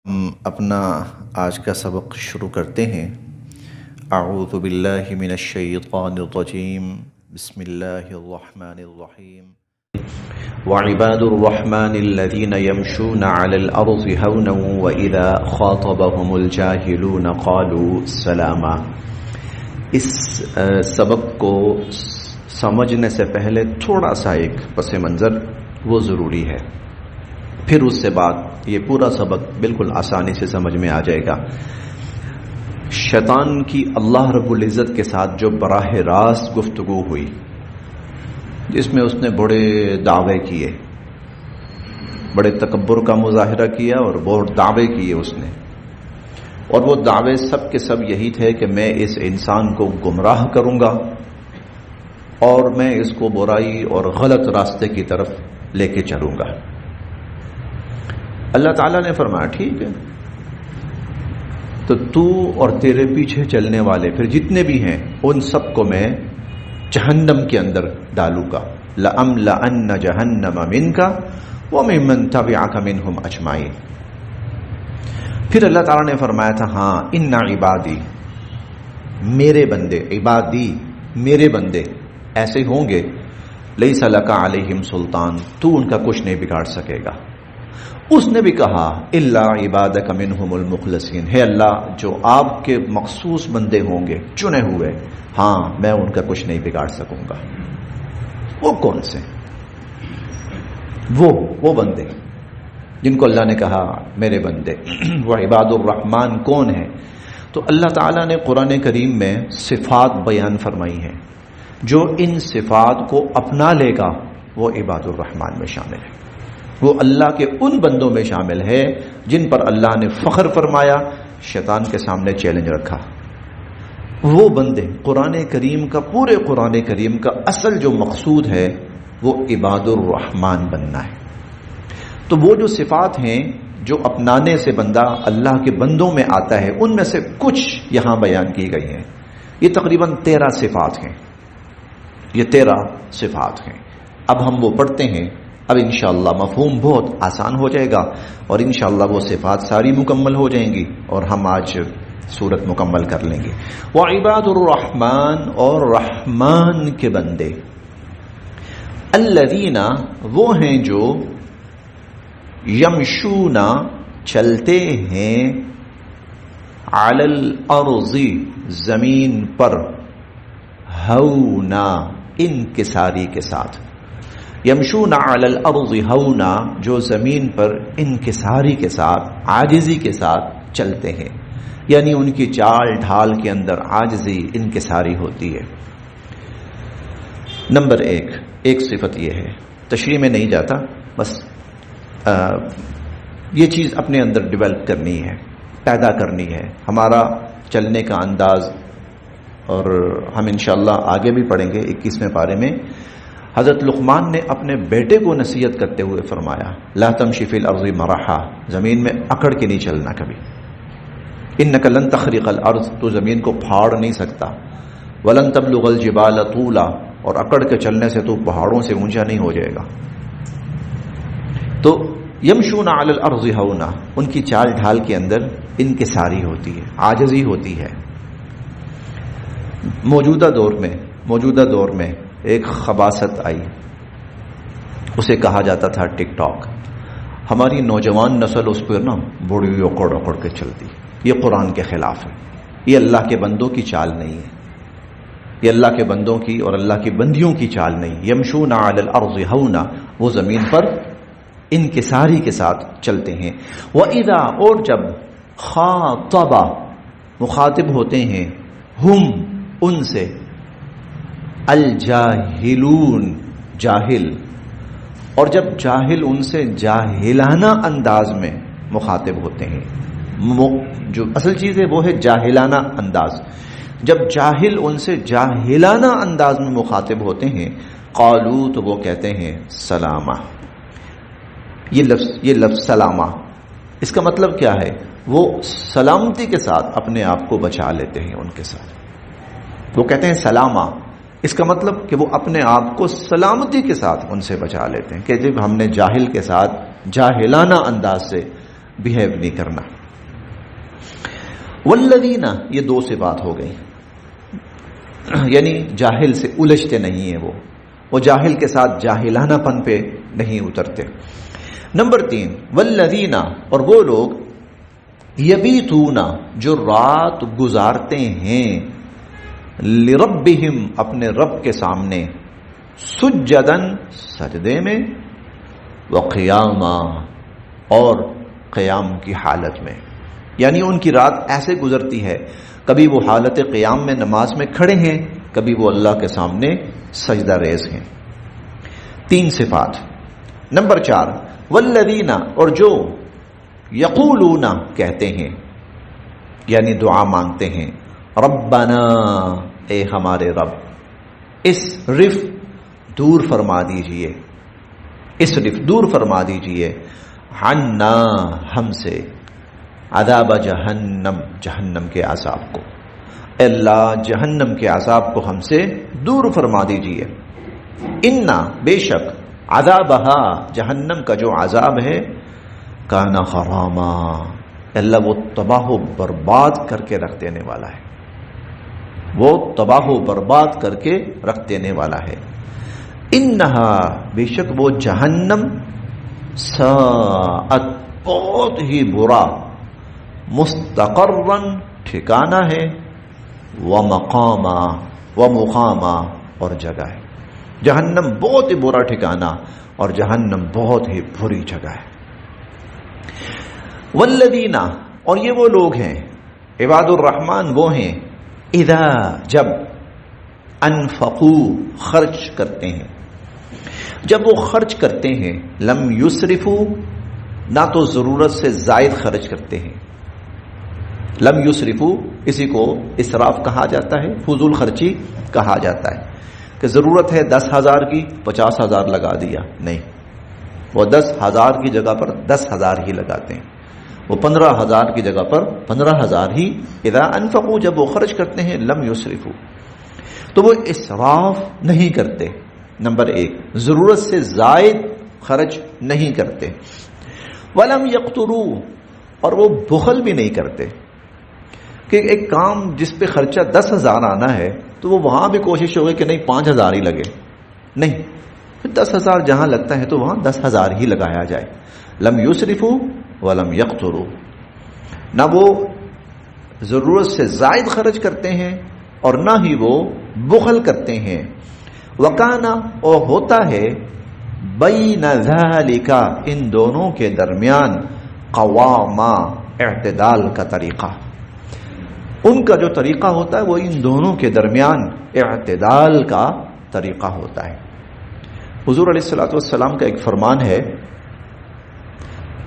ہم اپنا آج کا سبق شروع کرتے ہیں۔ اعوذ باللہ من الشیطان الرجیم، بسم اللہ الرحمن الرحیم۔ وعباد الرحمن الذین یمشون علی الارض ہونا واذا خاطبهم الجاہلون قالوا سلاما۔ اس سبق کو سمجھنے سے پہلے تھوڑا سا ایک پس منظر وہ ضروری ہے، پھر اس سے بعد یہ پورا سبق بالکل آسانی سے سمجھ میں آ جائے گا۔ شیطان کی اللہ رب العزت کے ساتھ جو براہ راست گفتگو ہوئی، جس میں اس نے بڑے دعوے کیے، بڑے تکبر کا مظاہرہ کیا اور بہت دعوے کیے اس نے، اور وہ دعوے سب کے سب یہی تھے کہ میں اس انسان کو گمراہ کروں گا اور میں اس کو برائی اور غلط راستے کی طرف لے کے چلوں گا۔ اللہ تعالیٰ نے فرمایا ٹھیک ہے، تو اور تیرے پیچھے چلنے والے پھر جتنے بھی ہیں ان سب کو میں جہنم کے اندر ڈالوں گا۔ لَأَمْلَأَنَّ جَهَنَّمَ مِنْكَ وَمِمَّنْ تَبِعَكَ مِنْهُمْ أَجْمَعِينَ۔ پھر اللہ تعالیٰ نے فرمایا تھا ہاں اِنَّ عِبَادِي، میرے بندے، عبادی میرے بندے ایسے ہوں گے، لَيْسَ لَكَ عَلَيْهِمْ سُلطان، تو ان کا کچھ نہیں بگاڑ سکے گا۔ اس نے بھی کہا الا عبادک منہم المخلصین، ہے اللہ جو آپ کے مخصوص بندے ہوں گے چنے ہوئے، ہاں میں ان کا کچھ نہیں بگاڑ سکوں گا۔ وہ کون سے؟ وہ بندے جن کو اللہ نے کہا میرے بندے۔ وہ عباد الرحمن کون ہیں؟ تو اللہ تعالیٰ نے قرآن کریم میں صفات بیان فرمائی ہیں، جو ان صفات کو اپنا لے گا وہ عباد الرحمن میں شامل ہے، وہ اللہ کے ان بندوں میں شامل ہے جن پر اللہ نے فخر فرمایا، شیطان کے سامنے چیلنج رکھا۔ وہ بندے قرآن کریم کا، پورے قرآن کریم کا اصل جو مقصود ہے وہ عباد الرحمن بننا ہے۔ تو وہ جو صفات ہیں جو اپنانے سے بندہ اللہ کے بندوں میں آتا ہے، ان میں سے کچھ یہاں بیان کی گئی ہیں۔ یہ تقریباً 13 صفات ہیں، یہ 13 صفات ہیں۔ اب ہم وہ پڑھتے ہیں، اب انشاءاللہ مفہوم بہت آسان ہو جائے گا اور انشاءاللہ وہ صفات ساری مکمل ہو جائیں گی اور ہم آج سورت مکمل کر لیں گے۔ وعباد الرحمن، اور رحمان کے بندے، الذین وہ ہیں جو یمشون چلتے ہیں، علی الارض زمین پر، ہونا انکساری کے ساتھ، یمشون علی الارض ہونا جو زمین پر انکساری کے ساتھ، عاجزی کے ساتھ چلتے ہیں، یعنی ان کی چال ڈھال کے اندر عاجزی انکساری ہوتی ہے۔ نمبر ایک صفت یہ ہے، تشریح میں نہیں جاتا، بس یہ چیز اپنے اندر ڈیولپ کرنی ہے، پیدا کرنی ہے، ہمارا چلنے کا انداز، اور ہم انشاءاللہ آگے بھی پڑھیں گے 21ویں پارے میں۔ حضرت لقمان نے اپنے بیٹے کو نصیحت کرتے ہوئے فرمایا لا تمشی فی الارض مرحا، زمین میں اکڑ کے نہیں چلنا کبھی، انک لن تخرق الارض، تو زمین کو پھاڑ نہیں سکتا، ولن تبلغ الجبال طولا، اور اکڑ کے چلنے سے تو پہاڑوں سے اونچا نہیں ہو جائے گا۔ تو یمشون علی الارض ہونا، ان کی چال ڈھال کے اندر انکساری ہوتی ہے، عاجزی ہوتی ہے۔ موجودہ دور میں ایک خباثت آئی، اسے کہا جاتا تھا ٹک ٹاک۔ ہماری نوجوان نسل اس پر بڑی اکڑ کے چلتی، یہ قرآن کے خلاف ہے، یہ اللہ کے بندوں کی چال نہیں ہے، یہ اللہ کے بندوں کی اور اللہ کی بندیوں کی چال نہیں۔ یمشون علی الارض ہونا، وہ زمین پر انکساری کے ساتھ چلتے ہیں۔ وَإِذَا، اور جب خاطب مخاطب ہوتے ہیں، ہم ان سے، الجاہلون جاہل، اور جب جاہل ان سے جاہلانہ انداز میں مخاطب ہوتے ہیں، جو اصل چیز ہے وہ ہے جاہلانہ انداز، جب جاہل ان سے جاہلانہ انداز میں مخاطب ہوتے ہیں، قالو، تو وہ کہتے ہیں سلامہ۔ یہ لفظ سلامہ، اس کا مطلب کیا ہے؟ وہ سلامتی کے ساتھ اپنے آپ کو بچا لیتے ہیں، ان کے ساتھ وہ کہتے ہیں سلامہ، اس کا مطلب کہ وہ اپنے آپ کو سلامتی کے ساتھ ان سے بچا لیتے ہیں، کہ جب ہم نے جاہل کے ساتھ جاہلانہ انداز سے بہیو نہیں کرنا. والذین، یہ دو صفات ہو گئی، یعنی جاہل سے الجھتے نہیں ہیں، وہ جاہل کے ساتھ جاہلانہ پن پہ نہیں اترتے. نمبر 3، والذین، اور وہ لوگ یبیتون، جو رات گزارتے ہیں، لربہم، اپنے رب کے سامنے، سجدن، سجدے میں، وقیاما، اور قیام کی حالت میں. یعنی ان کی رات ایسے گزرتی ہے، کبھی وہ حالت قیام میں نماز میں کھڑے ہیں، کبھی وہ اللہ کے سامنے سجدہ ریز ہیں. 3 صفات. نمبر 4، والذین، اور جو یقولون، کہتے ہیں، یعنی دعا مانگتے ہیں، ربنا، اے ہمارے رب، اسرف، دور فرما دیجئے، اسرف، دور فرما دیجئے، عنا، ہم سے، عذاب جہنم، جہنم کے عذاب کو، اے اللہ جہنم کے عذاب کو ہم سے دور فرما دیجئے. انا، بے شک، عذابہا، جہنم کا جو عذاب ہے، کان غراما، اللہ وہ تباہ و برباد کر کے رکھ دینے والا ہے، وہ تباہ و برباد کر کے رکھ دینے والا ہے. انہا، بے شک وہ جہنم، ساعت، بہت ہی برا، مستقرن، ٹھکانہ ہے، ومقاما، ومقاما، اور جگہ ہے. جہنم بہت ہی برا ٹھکانہ اور جہنم بہت ہی بری جگہ ہے. والذین، اور یہ وہ لوگ ہیں، عباد الرحمن وہ ہیں، اذا، جب، انفقوا، خرچ کرتے ہیں، جب وہ خرچ کرتے ہیں، لم یسرفوا، نہ تو ضرورت سے زائد خرچ کرتے ہیں. لم یسرفوا، اسی کو اسراف کہا جاتا ہے، فضول خرچی کہا جاتا ہے، کہ ضرورت ہے 10,000 کی، 50,000 لگا دیا. نہیں، وہ 10,000 کی جگہ پر 10,000 ہی لگاتے ہیں، وہ 15,000 کی جگہ پر 15,000 ہی. اذا انفقوا، جب وہ خرچ کرتے ہیں، لم یسرفوا، تو وہ اسراف نہیں کرتے. نمبر 1، ضرورت سے زائد خرچ نہیں کرتے. ولم یقتروا، اور وہ بخل بھی نہیں کرتے، کہ ایک کام جس پہ خرچہ 10,000 آنا ہے تو وہ وہاں بھی کوشش ہوگی کہ نہیں 5,000 ہی لگے. نہیں، 10,000 جہاں لگتا ہے تو وہاں 10,000 ہی لگایا جائے. لم یسرفوا ولم یقتروا، نہ وہ ضرورت سے زائد خرچ کرتے ہیں اور نہ ہی وہ بخل کرتے ہیں. وکانا، اور ہوتا ہے، بین ذالک، ان دونوں کے درمیان، قواما، اعتدال کا طریقہ. ان کا جو طریقہ ہوتا ہے وہ ان دونوں کے درمیان اعتدال کا طریقہ ہوتا ہے. حضور علیہ الصلوۃ والسلام کا ایک فرمان ہے،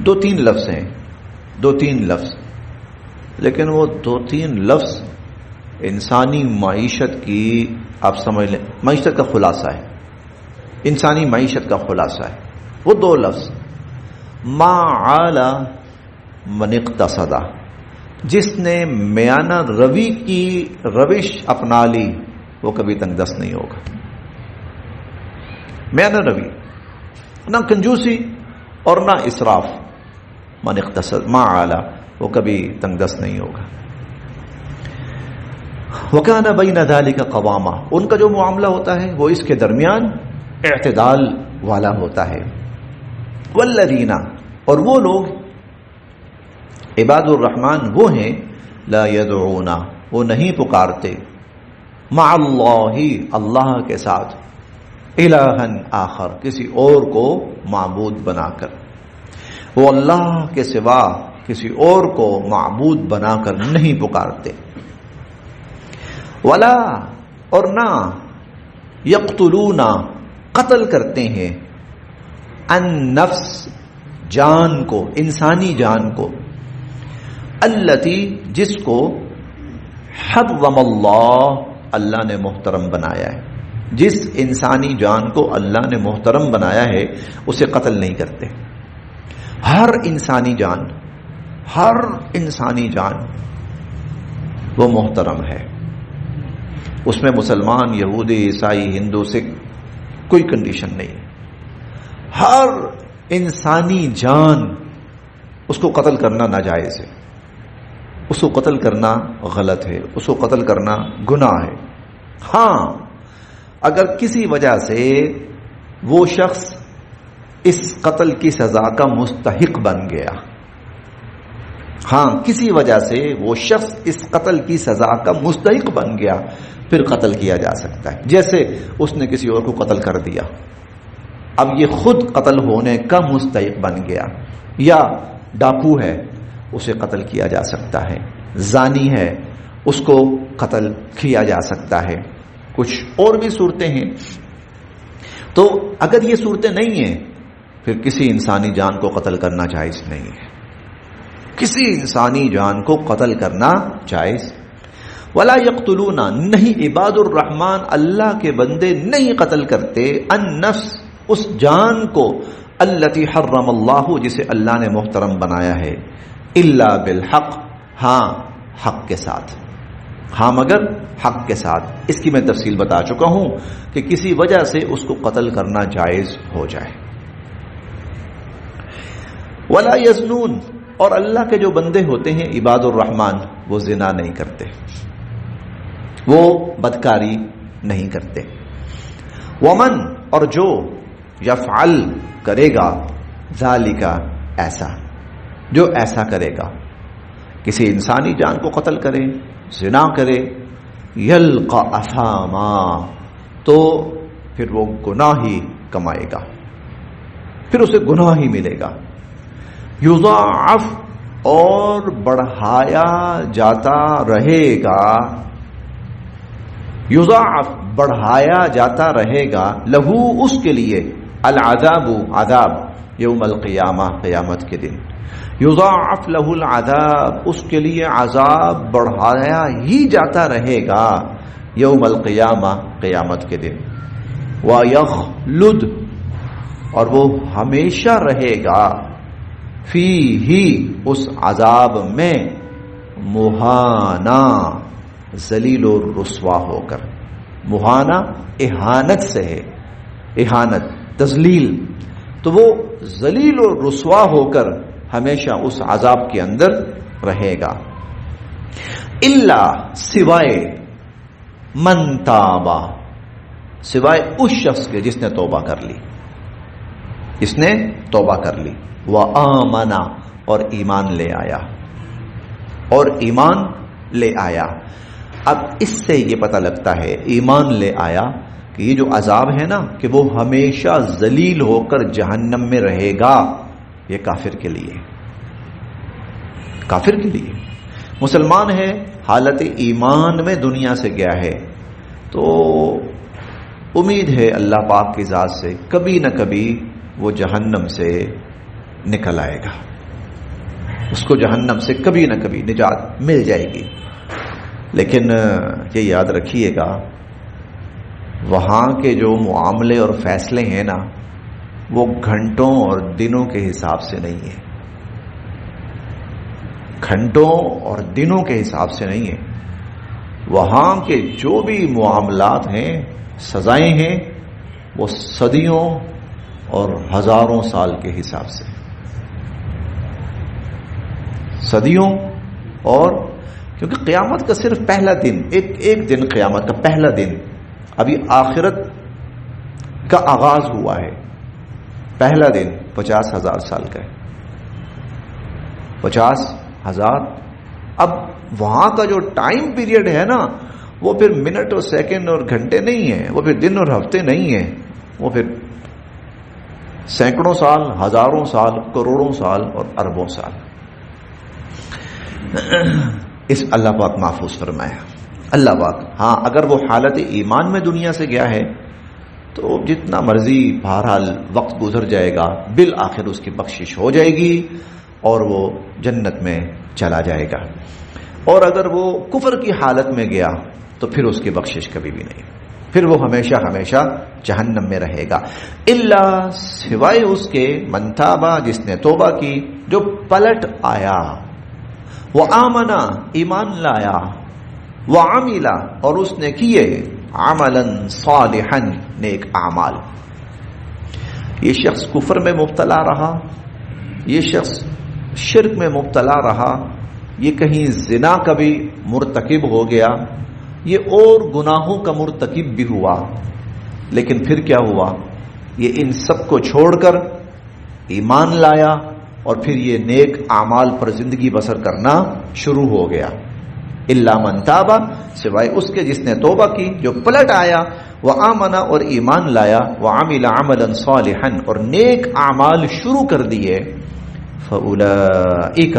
2-3 لفظ ہیں، 2-3 لفظ، لیکن وہ 2-3 لفظ انسانی معیشت کی، آپ سمجھ لیں، معیشت کا خلاصہ ہے، انسانی معیشت کا خلاصہ ہے. وہ 2 لفظ، ما عال من اقتصد، جس نے میانہ روی کی روش اپنا لی وہ کبھی تنگ دست نہیں ہوگا. میانہ روی، نہ کنجوسی اور نہ اسراف. من اقتصد، ما عالی، وہ کبھی تنگ دست نہیں ہوگا. وکان بین ذلک قواما، ان کا جو معاملہ ہوتا ہے وہ اس کے درمیان اعتدال والا ہوتا ہے. والذین، اور وہ لوگ، عباد الرحمن وہ ہیں، لا یدعون، وہ نہیں پکارتے، مع اللہ، اللہ کے ساتھ، الہا آخر، کسی اور کو معبود بنا کر. وہ اللہ کے سوا کسی اور کو معبود بنا کر نہیں پکارتے. ولا، اور نہ، یقتلون، قتل کرتے ہیں، النفس، جان کو، انسانی جان کو، التی، جس کو، حرم اللہ، اللہ نے محترم بنایا ہے. جس انسانی جان کو اللہ نے محترم بنایا ہے اسے قتل نہیں کرتے. ہر انسانی جان، ہر انسانی جان وہ محترم ہے، اس میں مسلمان، یہودی، عیسائی، ہندو، سکھ کوئی کنڈیشن نہیں. ہر انسانی جان اس کو قتل کرنا ناجائز ہے، اس کو قتل کرنا غلط ہے، اس کو قتل کرنا گناہ ہے۔ ہاں اگر کسی وجہ سے وہ شخص اس قتل کی سزا کا مستحق بن گیا، ہاں کسی وجہ سے وہ شخص اس قتل کی سزا کا مستحق بن گیا، پھر قتل کیا جا سکتا ہے۔ جیسے اس نے کسی اور کو قتل کر دیا، اب یہ خود قتل ہونے کا مستحق بن گیا، یا ڈاکو ہے اسے قتل کیا جا سکتا ہے، زانی ہے اس کو قتل کیا جا سکتا ہے، کچھ اور بھی صورتیں ہیں۔ تو اگر یہ صورتیں نہیں ہیں پھر کسی انسانی جان کو قتل کرنا جائز نہیں ہے، کسی انسانی جان کو قتل کرنا جائز۔ ولا یقتلون، نہیں عباد الرحمن اللہ کے بندے نہیں قتل کرتے، النفس اس جان کو، التی حرم اللہ جسے اللہ نے محترم بنایا ہے، الا بالحق، ہاں حق کے ساتھ، ہاں مگر حق کے ساتھ۔ اس کی میں تفصیل بتا چکا ہوں کہ کسی وجہ سے اس کو قتل کرنا جائز ہو جائے۔ ولا یزنون، اور اللہ کے جو بندے ہوتے ہیں عباد الرحمن وہ زنا نہیں کرتے، وہ بدکاری نہیں کرتے۔ ومن، اور جو یفعل کرے گا، ذالک ایسا، جو ایسا کرے گا، کسی انسانی جان کو قتل کرے، زنا کرے، یلقى اثاما، تو پھر وہ گناہ ہی کمائے گا، پھر اسے گناہ ہی ملے گا۔ یضاعف، اور بڑھایا جاتا رہے گا، یضاعف بڑھایا جاتا رہے گا، لہو اس کے لیے، العذاب عذاب، یوم القیامہ قیامت کے دن، یضاعف لہ العذاب اس کے لیے عذاب بڑھایا ہی جاتا رہے گا، یوم القیامہ قیامت کے دن۔ وَيَخْلُدْ، اور وہ ہمیشہ رہے گا، فیہ اس عذاب میں، مہانا ذلیل و رسوا ہو کر، مہانا اہانت سے ہے، اہانت تذلیل، تو وہ ذلیل و رسوا ہو کر ہمیشہ اس عذاب کے اندر رہے گا۔ الا، سوائے، من تابا، سوائے اس شخص کے جس نے توبہ کر لی، جس نے توبہ کر لی، وآمنا، اور ایمان لے آیا، اور ایمان لے آیا۔ اب اس سے یہ پتہ لگتا ہے ایمان لے آیا کہ یہ جو عذاب ہے نا کہ وہ ہمیشہ ذلیل ہو کر جہنم میں رہے گا، یہ کافر کے لیے، کافر کے لیے۔ مسلمان ہے، حالت ایمان میں دنیا سے گیا ہے، تو امید ہے اللہ پاک کی ذات سے کبھی نہ کبھی وہ جہنم سے نکل آئے گا، اس کو جہنم سے کبھی نہ کبھی نجات مل جائے گی۔ لیکن یہ یاد رکھیے گا وہاں کے جو معاملے اور فیصلے ہیں نا وہ گھنٹوں اور دنوں کے حساب سے نہیں ہیں، گھنٹوں اور دنوں کے حساب سے نہیں ہیں، وہاں کے جو بھی معاملات ہیں، سزائیں ہیں، وہ صدیوں اور ہزاروں سال کے حساب سے، صدیوں، اور کیونکہ قیامت کا صرف پہلا دن، ایک دن قیامت کا پہلا دن، ابھی آخرت کا آغاز ہوا ہے، پہلا دن 50,000 سال کا ہے، 50,000۔ اب وہاں کا جو ٹائم پیریڈ ہے نا وہ پھر منٹ اور سیکنڈ اور گھنٹے نہیں ہیں، وہ پھر دن اور ہفتے نہیں ہیں، وہ پھر سینکڑوں سال، ہزاروں سال، کروڑوں سال اور اربوں سال۔ اس اللہ پاک محفوظ فرمایا اللہ پاک۔ ہاں اگر وہ حالت ایمان میں دنیا سے گیا ہے تو جتنا مرضی بہرحال وقت گزر جائے گا، بالآخر اس کی بخشش ہو جائے گی اور وہ جنت میں چلا جائے گا، اور اگر وہ کفر کی حالت میں گیا تو پھر اس کی بخشش کبھی بھی نہیں، پھر وہ ہمیشہ ہمیشہ جہنم میں رہے گا۔ الا، سوائے اس کے، من تابا جس نے توبہ کی، جو پلٹ آیا، وآمنا ایمان لایا، وعملا اور اس نے کیے، عملا صالحا نیک اعمال۔ یہ شخص کفر میں مبتلا رہا، یہ شخص شرک میں مبتلا رہا، یہ کہیں زنا کا بھی مرتکب ہو گیا، یہ اور گناہوں کا مرتکب بھی ہوا، لیکن پھر کیا ہوا؟ یہ ان سب کو چھوڑ کر ایمان لایا اور پھر یہ نیک اعمال پر زندگی بسر کرنا شروع ہو گیا۔ الا من تاب، سوائے اس کے جس نے توبہ کی، جو پلٹ آیا، وآمن اور ایمان لایا، وعمل عملا صالحا اور نیک اعمال شروع کر دیے، فاولئک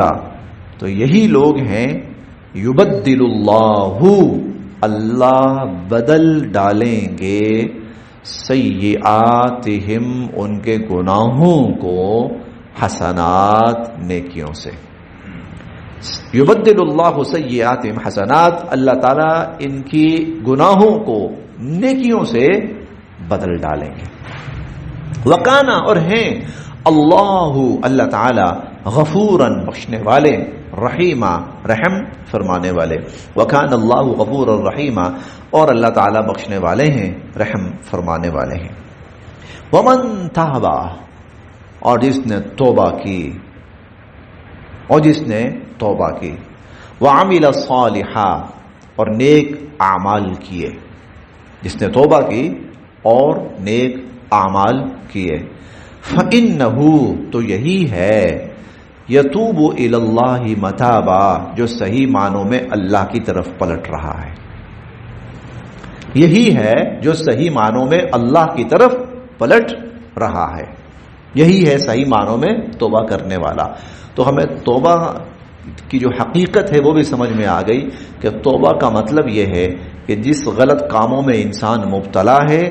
تو یہی لوگ ہیں، یبدل اللہ اللہ بدل ڈالیں گے، سیئاتہم ان کے گناہوں کو، حسنات نیکیوں سے۔ یبدل اللہ سیئاتہم حسنات، اللہ تعالیٰ ان کی گناہوں کو نیکیوں سے بدل ڈالیں گے۔ وکانا اور ہیں اللہ اللہ تعالی غفوراً بخشنے والے، رحیمہ رحم فرمانے والے، وکان اللہ غفور الرحیمہ اور اللہ تعالی بخشنے والے ہیں، رحم فرمانے والے ہیں۔ ومن تاب اور جس نے توبہ کی، اور جس نے توبہ کی، وعمل صالحا اور نیک اعمال کیے، جس نے توبہ کی اور نیک اعمال کیے، فإنہ تو یہی ہے، یتوب الی اللہ متابا جو صحیح معنوں میں اللہ کی طرف پلٹ رہا ہے، یہی ہے جو صحیح معنوں میں اللہ کی طرف پلٹ رہا ہے، یہی ہے صحیح معنوں میں توبہ کرنے والا۔ تو ہمیں توبہ کی جو حقیقت ہے وہ بھی سمجھ میں آ گئی کہ توبہ کا مطلب یہ ہے کہ جس غلط کاموں میں انسان مبتلا ہے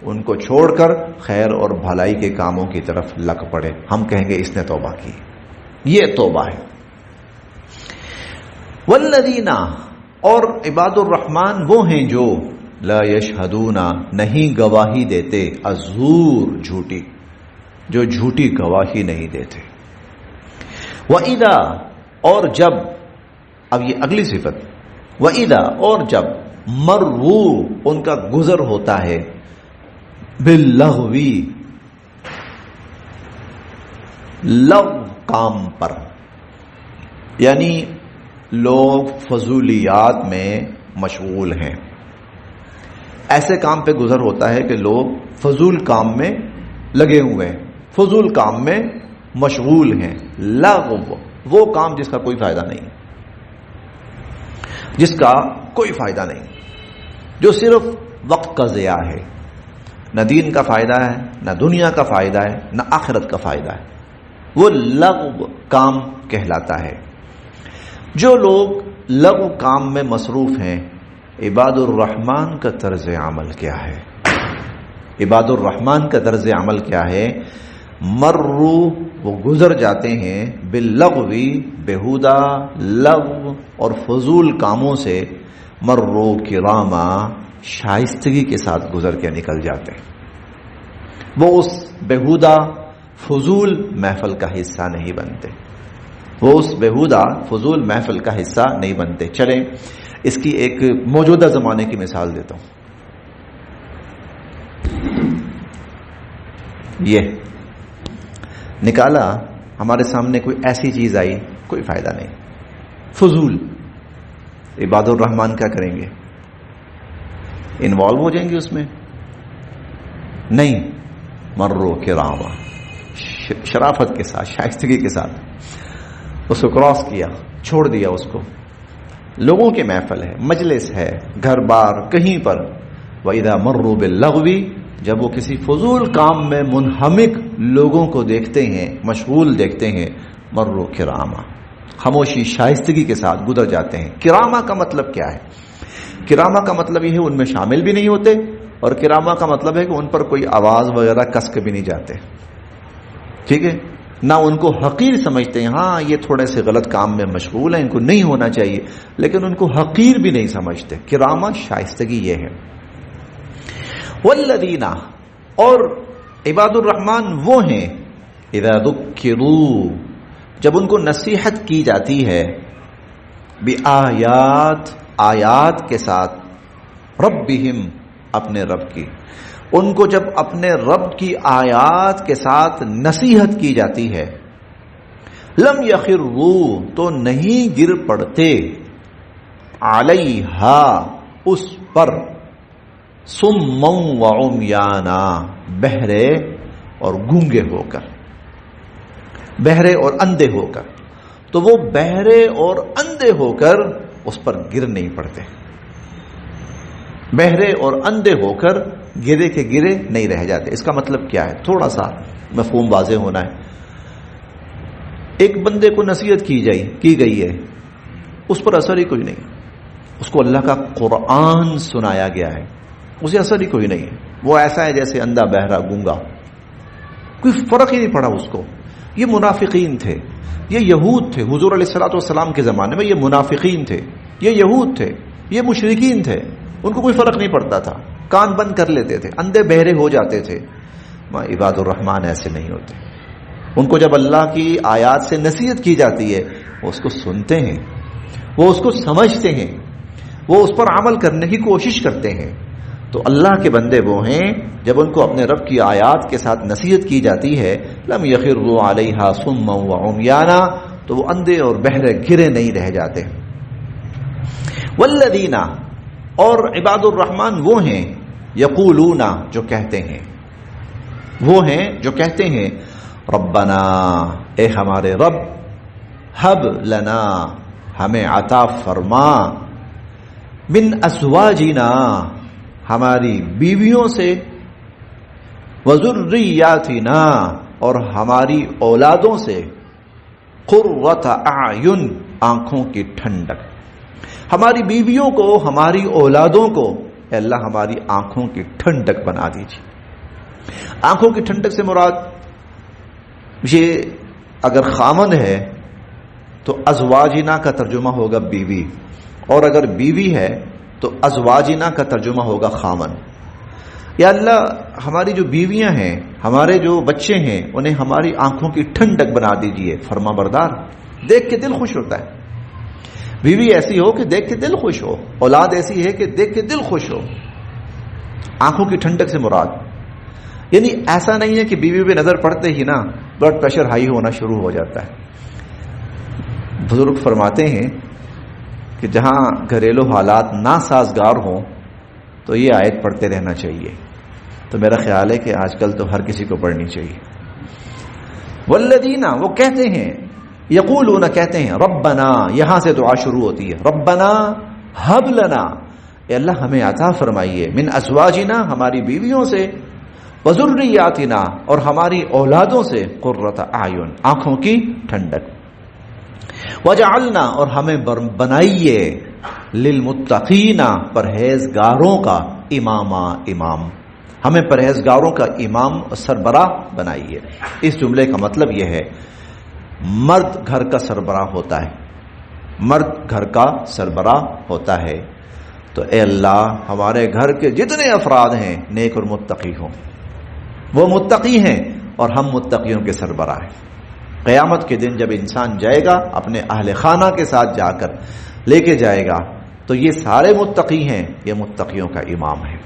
ان کو چھوڑ کر خیر اور بھلائی کے کاموں کی طرف لگ پڑے، ہم کہیں گے اس نے توبہ کی، یہ توبہ ہے۔ والذین اور عباد الرحمن وہ ہیں جو لا یشہدون نہیں گواہی دیتے، الزور جھوٹی، جو جھوٹی گواہی نہیں دیتے، وَإِذَا اور جب، اب یہ اگلی صفت، وَإِذَا اور جب مروا ان کا گزر ہوتا ہے، باللغوی لغو کام پر، یعنی لوگ فضولیات میں مشغول ہیں، ایسے کام پہ گزر ہوتا ہے کہ لوگ فضول کام میں لگے ہوئے ہیں، فضول کام میں مشغول ہیں، لغو وہ کام جس کا کوئی فائدہ نہیں، جس کا کوئی فائدہ نہیں، جو صرف وقت کا ضیاع ہے، نہ دین کا فائدہ ہے، نہ دنیا کا فائدہ ہے، نہ آخرت کا فائدہ ہے، وہ لغو کام کہلاتا ہے۔ جو لوگ لغو کام میں مصروف ہیں، عباد الرحمن کا طرز عمل کیا ہے؟ عباد الرحمن کا طرز عمل کیا ہے؟ مرو وہ گزر جاتے ہیں، باللغوی بیہودہ لغو اور فضول کاموں سے، مرو کراما شائستگی کے ساتھ گزر کے نکل جاتے ہیں، وہ اس بیہودہ فضول محفل کا حصہ نہیں بنتے، وہ اس بیہودہ فضول محفل کا حصہ نہیں بنتے۔ چلیں اس کی ایک موجودہ زمانے کی مثال دیتا ہوں۔ یہ نکالا ہمارے سامنے کوئی ایسی چیز آئی، کوئی فائدہ نہیں، فضول، عباد الرحمن کیا کریں گے؟ انوالو ہو جائیں گے اس میں؟ نہیں، مرو کراما شرافت کے ساتھ، شائستگی کے ساتھ اس کو کراس کیا، چھوڑ دیا اس کو۔ لوگوں کے محفل ہے، مجلس ہے، گھر بار کہیں پر، وَإِذَا مَرُّوا بِاللَّغْوِ جب وہ کسی فضول کام میں منہمک لوگوں کو دیکھتے ہیں، مشغول دیکھتے ہیں، مرو کراما خاموشی شائستگی کے ساتھ گزر جاتے ہیں۔ کراما کا مطلب کیا ہے؟ کراما کا مطلب یہ ہے ان میں شامل بھی نہیں ہوتے، اور کراما کا مطلب ہے کہ ان پر کوئی آواز وغیرہ کس کے بھی نہیں جاتے، ٹھیک ہے، نہ ان کو حقیر سمجھتے ہیں، ہاں یہ تھوڑے سے غلط کام میں مشغول ہیں، ان کو نہیں ہونا چاہیے، لیکن ان کو حقیر بھی نہیں سمجھتے۔ کراما شائستگی یہ ہے۔ والذین اور عباد الرحمن وہ ہیں، اذا ذکروا جب ان کو نصیحت کی جاتی ہے، بآیات آیات کے ساتھ، ربہم اپنے رب کی، ان کو جب اپنے رب کی آیات کے ساتھ نصیحت کی جاتی ہے، لم یخروا تو نہیں گر پڑتے، علیہا اس پر، صما وعمیانا بہرے اور گونگے ہو کر، بہرے اور اندھے ہو کر، تو وہ بہرے اور اندھے ہو کر اس پر گر نہیں پڑتے، بہرے اور اندھے ہو کر گرے کے گرے نہیں رہ جاتے۔ اس کا مطلب کیا ہے؟ تھوڑا سا مفہوم واضح ہونا ہے۔ ایک بندے کو نصیحت کی گئی ہے، اس پر اثر ہی کوئی نہیں، اس کو اللہ کا قرآن سنایا گیا ہے، اسے اثر ہی کوئی نہیں ہے، وہ ایسا ہے جیسے اندھا بہرا گونگا، کوئی فرق ہی نہیں پڑا اس کو۔ یہ منافقین تھے، یہ یہود تھے، حضور علیہ الصلوۃ والسلام کے زمانے میں یہ منافقین تھے، یہ یہود تھے، یہ مشرکین تھے، ان کو کوئی فرق نہیں پڑتا تھا، کان بند کر لیتے تھے، اندھے بہرے ہو جاتے تھے۔ عباد الرحمن ایسے نہیں ہوتے، ان کو جب اللہ کی آیات سے نصیحت کی جاتی ہے وہ اس کو سنتے ہیں، وہ اس کو سمجھتے ہیں، وہ اس پر عمل کرنے کی کوشش کرتے ہیں۔ تو اللہ کے بندے وہ ہیں جب ان کو اپنے رب کی آیات کے ساتھ نصیحت کی جاتی ہے، لم یخروا علیہا صما وعمیانا، تو وہ اندھے اور بہرے گرے نہیں رہ جاتے۔ والذین، اور عباد الرحمن وہ ہیں، یقولون جو کہتے ہیں، وہ ہیں جو کہتے ہیں، ربنا اے ہمارے رب، ہب لنا ہمیں عطا فرما، من ازواجنا ہماری بیویوں سے، وذریاتنا اور ہماری اولادوں سے، قرۃ اعین آنکھوں کی ٹھنڈک، ہماری بیویوں کو، ہماری اولادوں کو اے اللہ ہماری آنکھوں کی ٹھنڈک بنا دیجیے۔ آنکھوں کی ٹھنڈک سے مراد یہ اگر خامن ہے تو ازواجنا کا ترجمہ ہوگا بیوی، اور اگر بیوی ہے تو ازواجنا کا ترجمہ ہوگا خامن۔ یا اللہ ہماری جو بیویاں ہیں، ہمارے جو بچے ہیں، انہیں ہماری آنکھوں کی ٹھنڈک بنا دیجئے، فرما بردار، دیکھ کے دل خوش ہوتا ہے، بیوی ایسی ہو کہ دیکھ کے دل خوش ہو، اولاد ایسی ہے کہ دیکھ کے دل خوش ہو۔ آنکھوں کی ٹھنڈک سے مراد یعنی ایسا نہیں ہے کہ بیوی پہ نظر پڑتے ہی نا بلڈ پریشر ہائی ہونا شروع ہو جاتا ہے۔ بزرگ فرماتے ہیں کہ جہاں گھریلو حالات ناسازگار ہوں تو یہ آیت پڑھتے رہنا چاہیے، تو میرا خیال ہے کہ آج کل تو ہر کسی کو پڑھنی چاہیے۔ والذین، وہ کہتے ہیں، یقولون کہتے ہیں، ربنا، یہاں سے دعا شروع ہوتی ہے، ربنا ہب لنا، اے اللہ ہمیں عطا فرمائیے، من ازواجنا ہماری بیویوں سے، وذریاتنا اور ہماری اولادوں سے، قرۃ اعین آنکھوں کی ٹھنڈک، وجعلنا اور ہمیں بنائیے، للمتقین پرہیزگاروں کا، امام، ہمیں پرہیزگاروں کا امام سربراہ بنائیے۔ اس جملے کا مطلب یہ ہے مرد گھر کا سربراہ ہوتا ہے، مرد گھر کا سربراہ ہوتا ہے، تو اے اللہ ہمارے گھر کے جتنے افراد ہیں نیک اور متقی ہوں، وہ متقی ہیں اور ہم متقیوں کے سربراہ ہیں۔ قیامت کے دن جب انسان جائے گا اپنے اہل خانہ کے ساتھ جا کر لے کے جائے گا تو یہ سارے متقی ہیں، یہ متقیوں کا امام ہے۔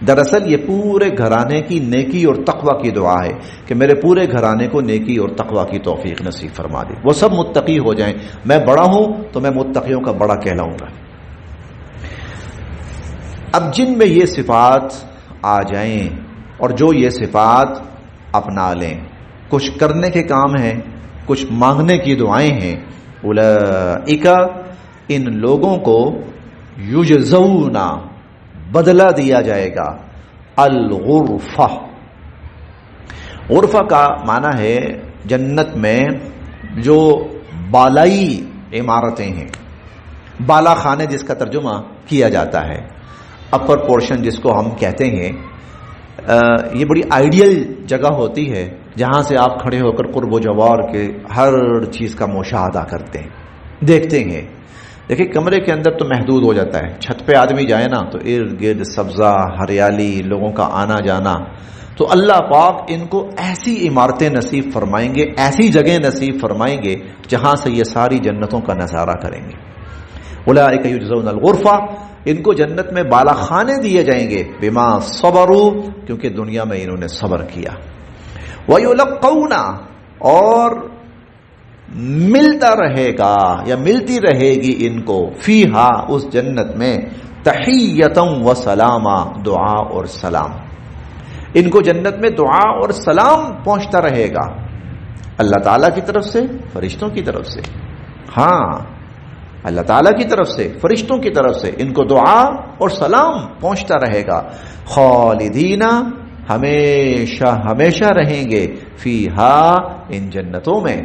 دراصل یہ پورے گھرانے کی نیکی اور تقوی کی دعا ہے کہ میرے پورے گھرانے کو نیکی اور تقوی کی توفیق نصیب فرما دے، وہ سب متقی ہو جائیں، میں بڑا ہوں تو میں متقیوں کا بڑا کہلاؤں گا۔ اب جن میں یہ صفات آ جائیں اور جو یہ صفات اپنا لیں، کچھ کرنے کے کام ہیں، کچھ مانگنے کی دعائیں ہیں، اولئک ان لوگوں کو یجزون بدلہ دیا جائے گا، الغرفہ، غرفہ کا معنی ہے جنت میں جو بالائی عمارتیں ہیں، بالا خانے جس کا ترجمہ کیا جاتا ہے، اپر پورشن جس کو ہم کہتے ہیں، یہ بڑی آئیڈیل جگہ ہوتی ہے جہاں سے آپ کھڑے ہو کر قرب و جوار کے ہر چیز کا مشاہدہ کرتے ہیں، دیکھتے ہیں۔ دیکھیں کمرے کے اندر تو محدود ہو جاتا ہے، چھت پہ آدمی جائے نا تو ارد گرد سبزہ، ہریالی، لوگوں کا آنا جانا، تو اللہ پاک ان کو ایسی عمارتیں نصیب فرمائیں گے، ایسی جگہ نصیب فرمائیں گے جہاں سے یہ ساری جنتوں کا نظارہ کریں گے۔ اولئک یجزون الغرفہ، ان کو جنت میں بالا خانے دیے جائیں گے، بما صبروا، کیونکہ دنیا میں انہوں نے صبر کیا۔ وَيُلَقَّوْنَ، اور ملتا رہے گا یا ملتی رہے گی ان کو فیہا اس جنت میں تحیتم و سلاما دعا اور سلام. ان کو جنت میں دعا اور سلام پہنچتا رہے گا اللہ تعالیٰ کی طرف سے فرشتوں کی طرف سے. ہاں اللہ تعالیٰ کی طرف سے فرشتوں کی طرف سے ان کو دعا اور سلام پہنچتا رہے گا. خالدین ہمیشہ ہمیشہ رہیں گے فیہا ان جنتوں میں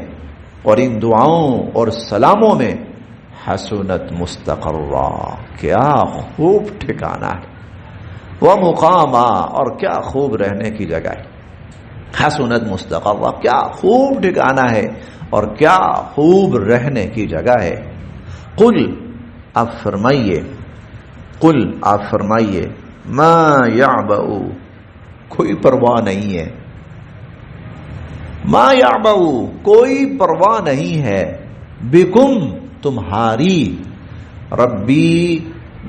اور ان دعاؤں اور سلاموں میں. حسنت مستقرا کیا خوب ٹھکانہ ہے. وہ مقامہ اور کیا خوب رہنے کی جگہ ہے. حسنت مستقرا کیا خوب ٹھکانہ ہے اور کیا خوب رہنے کی جگہ ہے. قل آپ فرمائیے قل آپ فرمائیے ما یعبأ کوئی پرواہ نہیں ہے. ما یعبأ کوئی پرواہ نہیں ہے. بکم تمہاری ربی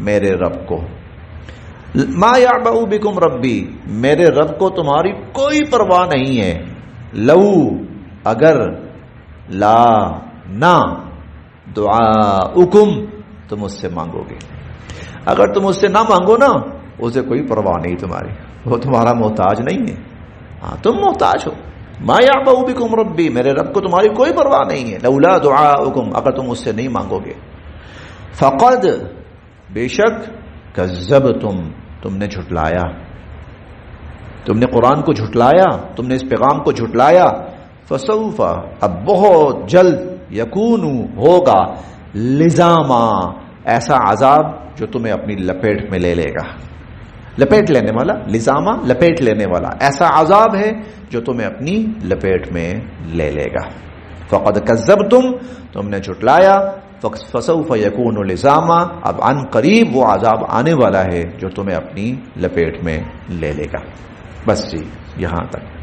میرے رب کو. ما یعبأ بکم ربی میرے رب کو تمہاری کوئی پرواہ نہیں ہے. لو اگر لا نہ دعاؤکم تم اس سے مانگو گے. اگر تم اس سے نہ مانگو نا اسے کوئی پرواہ نہیں تمہاری. وہ تمہارا محتاج نہیں ہے. ہاں تم محتاج ہو. ما یعبأ بکم ربی میرے رب کو تمہاری کوئی پرواہ نہیں ہے. لولا دعاؤکم اگر تم اس سے نہیں مانگو گے. فقد بے شک کذبتم تم نے جھٹلایا. تم نے قرآن کو جھٹلایا. تم نے اس پیغام کو جھٹلایا. فسوف اب بہت جلد یکون ہوگا لزاما ایسا عذاب جو تمہیں اپنی لپیٹ میں لے لے گا. لپیٹ لینے والا لزاما لپیٹ لینے والا ایسا عذاب ہے جو تمہیں اپنی لپیٹ میں لے لے گا. فقد کذبتم تم نے جھٹلایا. فسوف یکون لزاما اب عن قریب وہ عذاب آنے والا ہے جو تمہیں اپنی لپیٹ میں لے لے گا. بس جی یہاں تک.